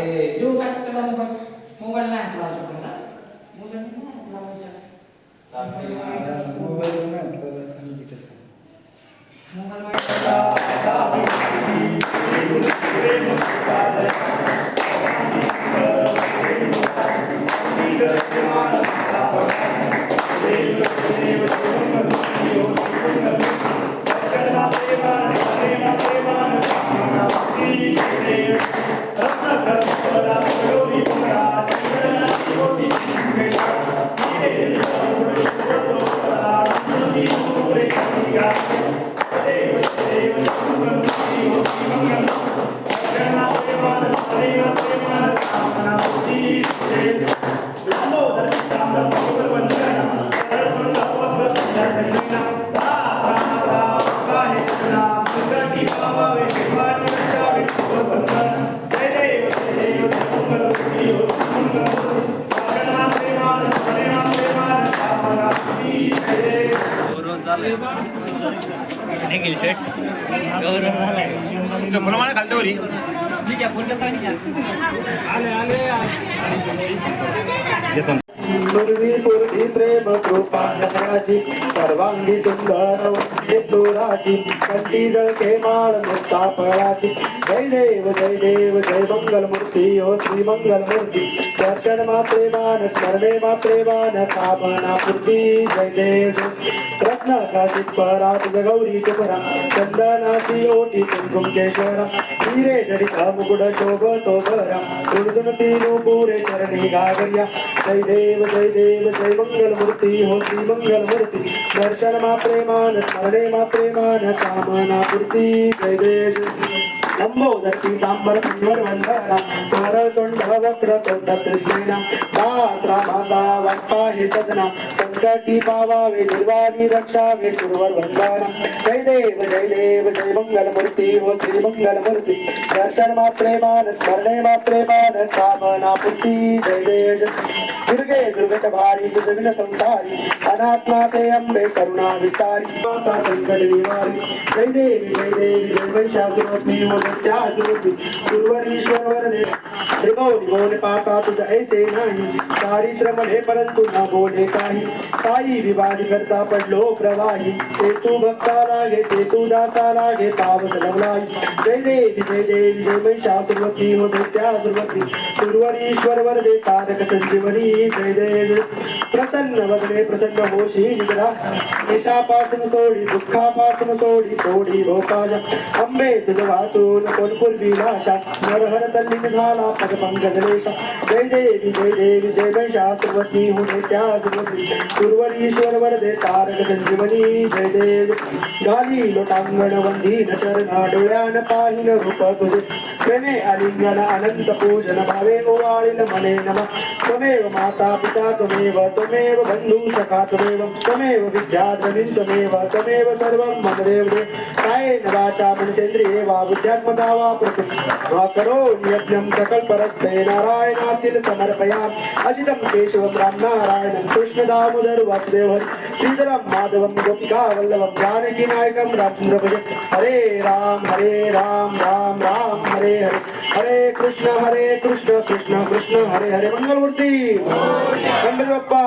देऊ का चला मोबाईल नाही लावतो ना मोबाईल नाही लावायचा मोबाईल नाही कसं पूर्वी प्रेम कृपा जगाची सर्वांगी सुंदर तुराची कंठी जळके माळ मुक्ता फळाची जय देव जय मंगल मूर्ती हो श्री मंगल मूर्ती दर्शन मात्रे मान स्मरणे मात्रे मान कामना पूर्ती जय देव रत्न काशित परात गौरी तुपरा चंदनाची ओटी कुंकुमकेश्वरा हिरे जडिता मुकुट शोभतो बरा तुळजून तीनु पुरे चरणी गागर्या जय देव जय मंगल मूर्ती हो श्री मंगल मूर्ती दर्शन मात्रे मान स्मरणे मात्रे मान कामना पूर्ती जय देव लंबोदर पीतांबर संवर वंदना सरळ तोंड वक्र तोंड कृष्णेना दात्रा माता वाक्पा हे सदना संकटी पावावे निर्वाणी रक्षावे सुरवर वंदना जय देव जय मंगल मूर्ती हो श्री मंगल मूर्ती दर्शन मात्रे मान स्मरणे मात्रे मान कामना पूर्ती जय देव दुर्गे भारी दुर्विन संसारी अनात्मा ते अंबे करुणा विस्तारी माता संकट निवारी जय देवी जय वैशाखी हो गुरुवरीश्वर वरदे त्रिगौरी बोले पाता तुझा ऐसे नाही सारी श्रम हे परंतु न बोले काही साई विवाद करता पडलो प्रवाही ते तू भक्ता लागे ते तू दाता लागे पावस लवलाई जय देवी जय महिषासुरवती हो दैत्यासुरवती गुरुवरीश्वर वरदे तारक संजीवनी जय देव प्रसन्न वदने प्रसन्न होशी निद्रा निशापासून सोडी दुःखापासून सोडी सोडी भोकाजा अंबे तुझ वाचून कोणपूर विलाशा नरहर तल्लीन झाला पद पंकजलेशा जय देवी जय महिषासुरवती हो दैत्यासुरवती गुरुवरीश्वर वरदे तारक संजीवनी जय देव गाली लोटांगण वंदीन चरणा डोळ्यान पाहिन रूप तुझे प्रेमे आलिंगन अनंत पूजन भावे ओवाळील मने नमः त्वमेव माता पिता त्वमेव बंधू सखा त्वमेव विद्या द्रविण त्वमेव सर्वं मम देव कायेन वाचा मनसेंद्रिये वा बुद्ध्यात्मना वा प्रकृती वा करोमि यज्ञं सकलपरस्ते नारायणातील समर्पयामि अजितं केशवं राम नारायणं कृष्ण दामोदर वासुदेव श्रीधरं माधवं गोपिका वल्लभं जानकी नायकं रामचंद्र भजे हरे राम राम राम हरे हरे हरे कृष्ण कृष्ण कृष्ण हरे हरे मंगलमूर्ती गणपती बाप्पा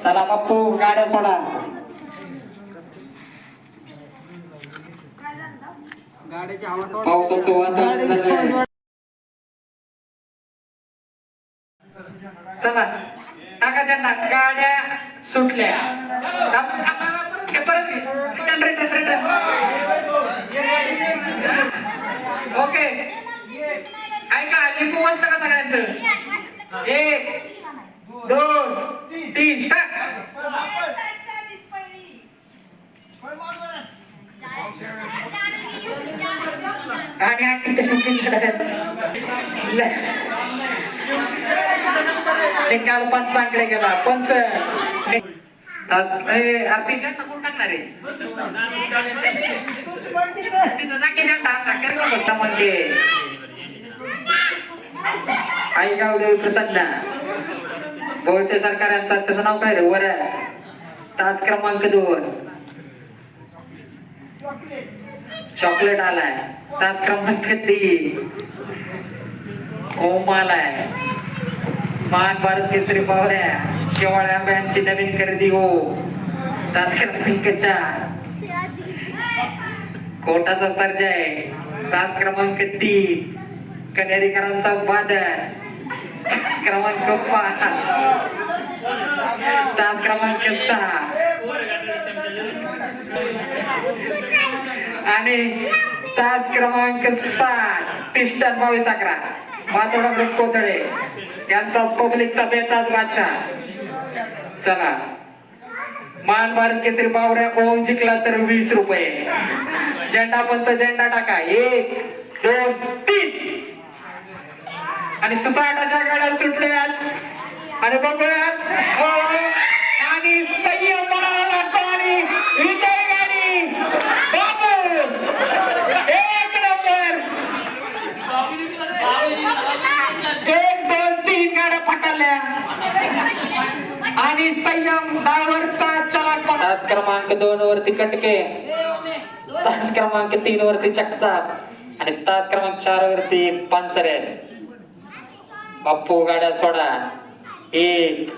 चला बाप्पू गाड्या सोडा पावसाचं वातावरण झालंय चला टाका त्यांना गाड्या सुटल्या ओके ऐका लिंबू वाजतं का सगळ्यांचं 1 2 3 स्टार्ट आणि निकाल पण चांगले गेला पंच आरती झेंडा कोण टाकणार आहे तिथं जाके झेंडा टाकणार म्हणजे आई गावदेवी प्रसन्न बोलते सरकार यांचा त्याचं नाव काय रे वर तास क्रमांक 2 चॉकलेट आलाय तास क्रमांक 3 ओम आलाय मान भारत केसरी पावऱ्या शेवाळ्या आंब्यांची नवीन खरेदी हो तास क्रमांक 4 कोटाचा सर्जा आहे तास क्रमांक 3 कनेरीकरांचा बादल क्रमांक 5 तास क्रमांक 6 आणि तास क्रमांक 7 पिस्टन 22-11 मातोडा ग्रुप कोथळे यांचा पब्लिकचा बेताज बादशाह. चला मान भारत केसरी पावऱ्या ओम जिंकला तर 20 रुपये. झेंडा पंच झेंडा टाका 1 2 3 आणि 68च्या गाड्या सुटल्यात आणि बघूयात आणि संयम बनायला लागतो आणि विजय गाडी बाबू 1 नंबर 1 2 3 गाड्या फटाळल्या आणि संयम ड्रायव्हरचा चलाक. तास क्रमांक 2 वरती कटके तास क्रमांक 3 वरती जगताप आणि तास क्रमांक 4 वरती पानसरे. बाप्पू गाड्या सोडा 1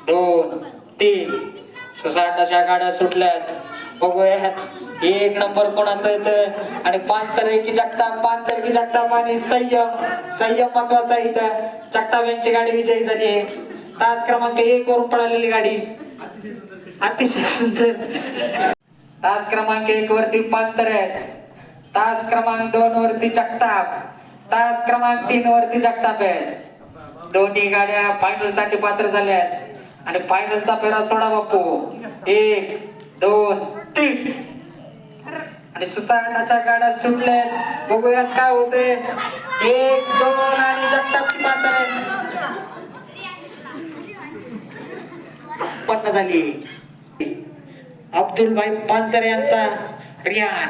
2 3 68च्या गाड्या सुटल्यात बघूयात 1 नंबर कोणाचा येतं आणि पानसरे की जगताप आणि संयम महत्वाचा इथं. जगताप यांची गाडी विजयी झाली आहे. तास क्रमांक 1 वरून पळालेली गाडी अतिशय सुंदर. तास क्रमांक 1 वरती पानसरे आहेत तास क्रमांक 2 वरती जगताप तास क्रमांक 3 वरती जगताप आहेत. दोन्ही गाड्या फायनल साठी पात्र झाल्यात आणि फायनलचा फेरा सोडा बाप्पू 1 2 3 आणि 68च्या गाड्या सुटल्यात बघूयात काय होते 1 2 आणि जगतापची पात्र उत्पन्न झाली. अब्दुल भाई पानसरे यांचा रियान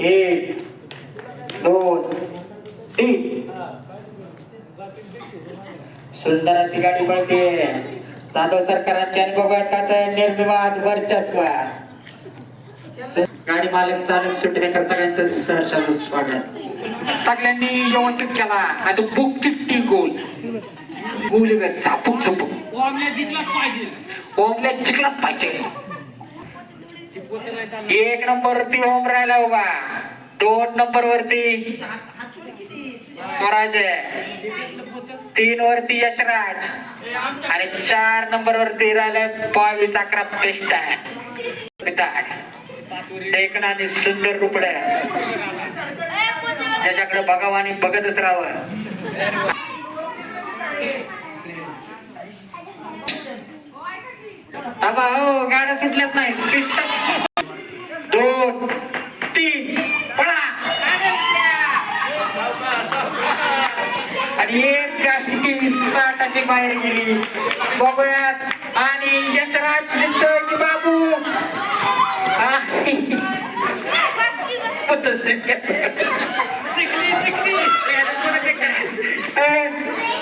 1 2 3 सुंदर अशी गाडी पळते जाधव सरकारांची आणि बघूयात का तर निर्विवाद वर्चस्व. गाडी मालक चालक सुटण्याकर सगळ्यांचं सहर्षाचं स्वागत. सगळ्यांनी व्यवस्थित केला आणि बुक किती गोल चापूक चुपूक ओमलेट जिंकलाच पाहिजे. 1 नंबर वरती ओम राहिला उभा 2 नंबर वरती स्वराज 3 वरती यशराज आणि 4 नंबर वरती राहिले 22-11 पेस्ट आहे. टेकणा आणि सुंदर रुपड त्याच्याकडे बघावं आणि बघतच राहावं. बाबा हो गाड्या सुटल्याच नाही. 2 3 पळा आणि 1 गाडी 60ची बाहेर गेली बघूयात आणि यशराज जिंकतोय की बाबू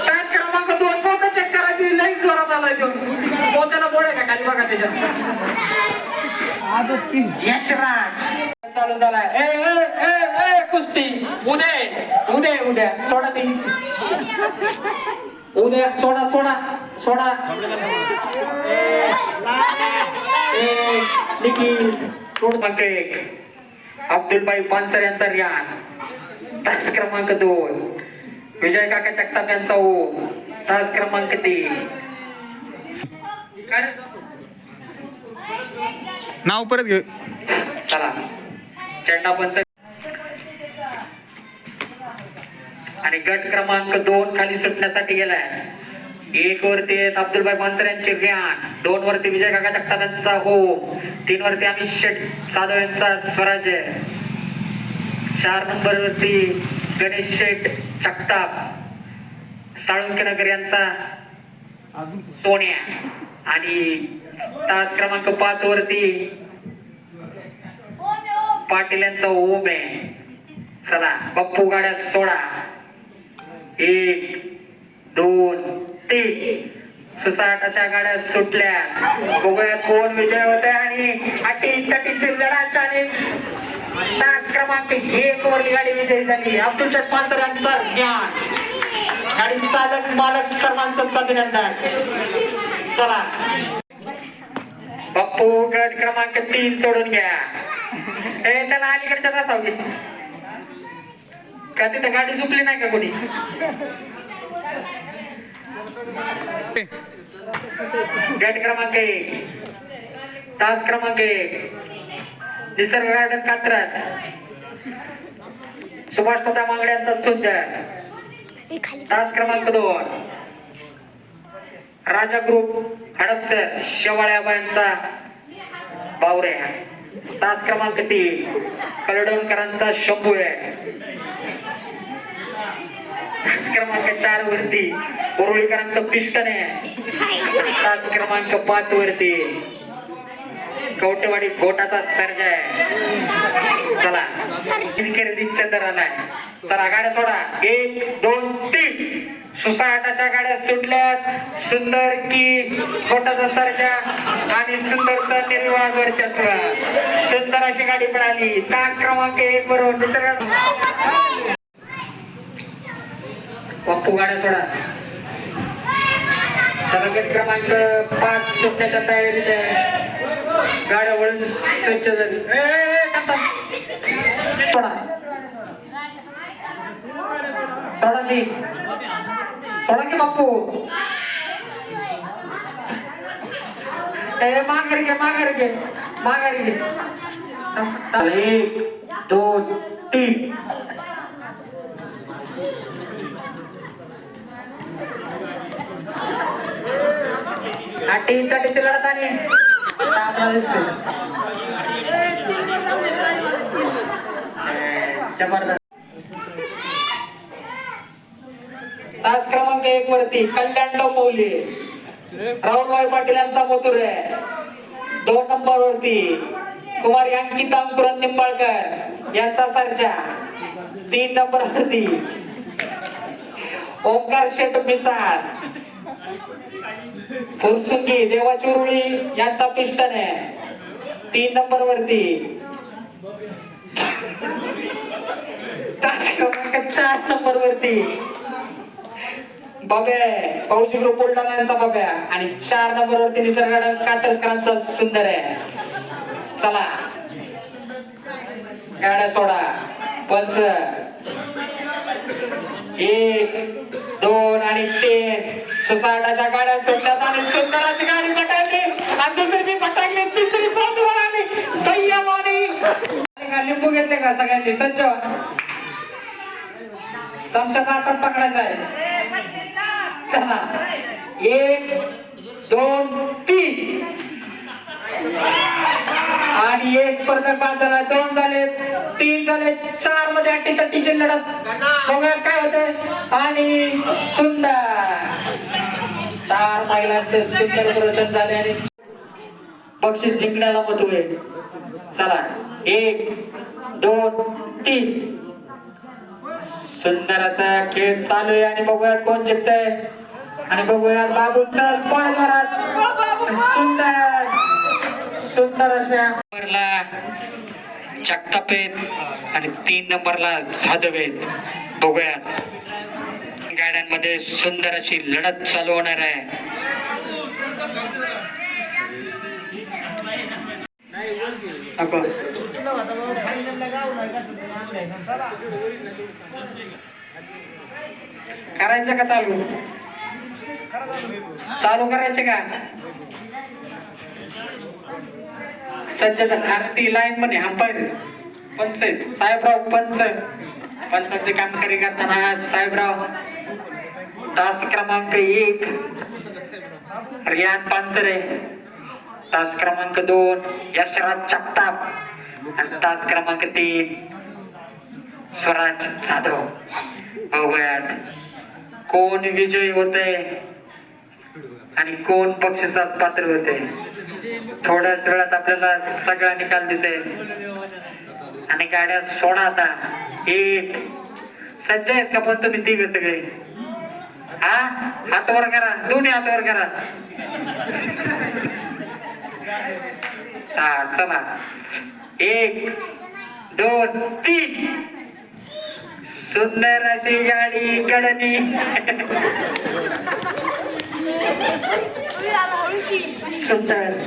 तास क्रमांक 2 पोतं चेक करायची लई जोरात आलाय तो पोत्याला बोळे का खाली बघा त्याच्यात यशराज चालू झालाय. कुस्ती उद्या सोडा ती उद्या सोडा क्रमांक 1 अब्दुल भाई पानसरे यांचा रियान तास क्रमांक 2 विजय काका जगताप यांचा ओम तास क्रमांक 3. नाव परत घे. चला झेंडा पंच आणि गट क्रमांक 2 खाली सुटण्यासाठी गेलाय. 1 वरती अब्दुल भाई पानसरे यांचे रियान 2 वरती विजय काका जगताप यांचा ओम 3 वरती अमित शेठ साधव यांचा स्वराज 4 नंबरवरती गणेश शेठ जगताप साळुंके नगर यांचा सोन्या आणि तास क्रमांक 5 वरती पाटील यांचा ओम आहे. चला पप्पू गाड्या सोडा. 1 2 3 सुसाट अशा गाड्या सुटल्या. बघूया कोण विजय होते आणि अटी तटीची लढत आणि तास क्रमांक 1 वरली गाडी विजयी झाली. अब्दुल शेठ पानसरे यांचा ज्ञान गाडी चालक मालक सर्वांचं अभिनंदन. चला पप्पू गट क्रमांक 3 सोडून घ्या. त्याला अलीकडच्याच असावं का तिथे गाडी झुकली नाही का कोणी. गट क्रमांक 1 तास क्रमांक 1 निसर्ग गार्डन कात्रज सुभाष पता मांगड्यांचा सुंदर. तास क्रमांक 2 राजा ग्रुप हडपसर शेवाळ्याबाईंचा बावऱ्या. तास क्रमांक 3 कलडोणकरांचा शंभू आहे. तास क्रमांक 4 वरती कोरोळीकरांचं पिस्टन आहे. तास क्रमांक 5 वरती कवटेवाडी घोटाचा सर्जा आहे. चला खरेदी चंदर आलाय. चला गाड्या सोडा. 1 2 3 सुसाटाच्या गाड्या सुटल्यात. सुंदर की घोटाचा सर्जा आणि सुंदरचा निर्वाह वर्चस्व. सुंदर अशी गाडी पळाली. तास क्रमांक 1 बरोबर पप्पू गाड्या सोडा. चला गट क्रमांक 5 सुटण्याच्या तयारीत आहे. गाड्या वळून स्वच्छ झाली. सोडा सोडा की सोडा की बाप्पू. माघारी घे माघारी घे माघारी घे. 1 2 3 अटी तटीची लढत आणि जबरदस्त. तास क्रमांक 1 वरती कल्याण डोंबिवली राहुलभाई पाटील यांचा मोतूर आहे. 2 नंबर वरती कुमार अंकिता अंकुरन निंबाळकर यांचा सर्जा. 3 नंबर वरती ओंकार शेठ मिसाळ फुरसुंगी देवाची उरुळी यांचा पिस्टन आहे. 3 नंबर वरती 4 नंबर वरती बब्या फौजी ग्रुप बुलढाणा यांचा बब्या आणि 4 नंबर वरती निसर्ग कात्रजकरांचा सुंदर आहे. चला गाड्या सोडा. 5 1 2 आणि 3 सुसाटाच्या गाड्या सुटल्यात आणि सुंदराची गाडी पटाकली आणि दुसरी पटाकली. तिसरी चौथी आली. संयमाने लिंबू घेतले का सगळ्यांनी सज्ज. चमचा हातात पकडायचा आहे. चला 1 2 3 आणि 1 स्पर्धक बाद झाला. 2 झाले 3 झाले 4 मध्ये अटी तटीची लढत. बघूया काय होते. आणि सुंदर 4 महिलांचे सुंदर प्रदर्शन झाले आणि बक्षीस जिंकण्याला मत होईल. चला 1 2 3 सुंदर असा खेळ चालू आहे आणि बघूया कोण जिंकतंय. आणि बघूया बाबूचा कोण घरात सुंदर सुंदर अशा नंबरला जगताप आहेत आणि 3 नंबरला जाधव आहेत. बघूयात गाड्यांमध्ये सुंदर अशी लढत चालू होणार आहे. करायचं का चालू चालू करायचे का. सज्जता आरती लाईन मध्ये अंपायर पंच साहेबराव पंचाचे कामगिरी करताना साहेबराव. तास क्रमांक 1 रियान पानसरे. तास क्रमांक 2 यशराज जगताप आणि तास क्रमांक 3 स्वराज जाधव. बघूयात कोण विजयी होते आणि कोण बक्षिसात पात्र होते. थोड्याच वेळात आपल्याला सगळा निकाल दिसेल. आणि गाड्या सोडा आता. एक सज्ज आहेत का पण तुम्ही तिघ सगळे? हा, हात वर करा, दोन्ही हात वर करा. हा चला, 1 2 3. सुंदर अशी गाडी कडनी. सुंदर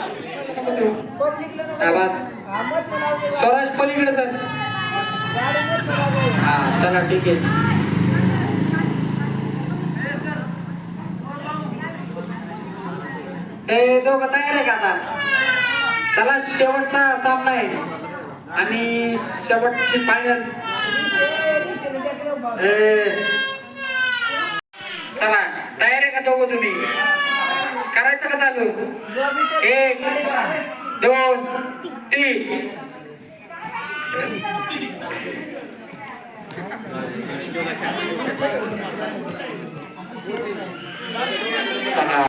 स्वराज पलीकडे सर. हा चला ठीक आहे. ते दोघं तयार आहे का आता? चला शेवटचा सामना आहे आणि शेवटची फायनल. चला तयार आहे का दोघं तुम्ही? करायचं का चालू? 1 2 3. चला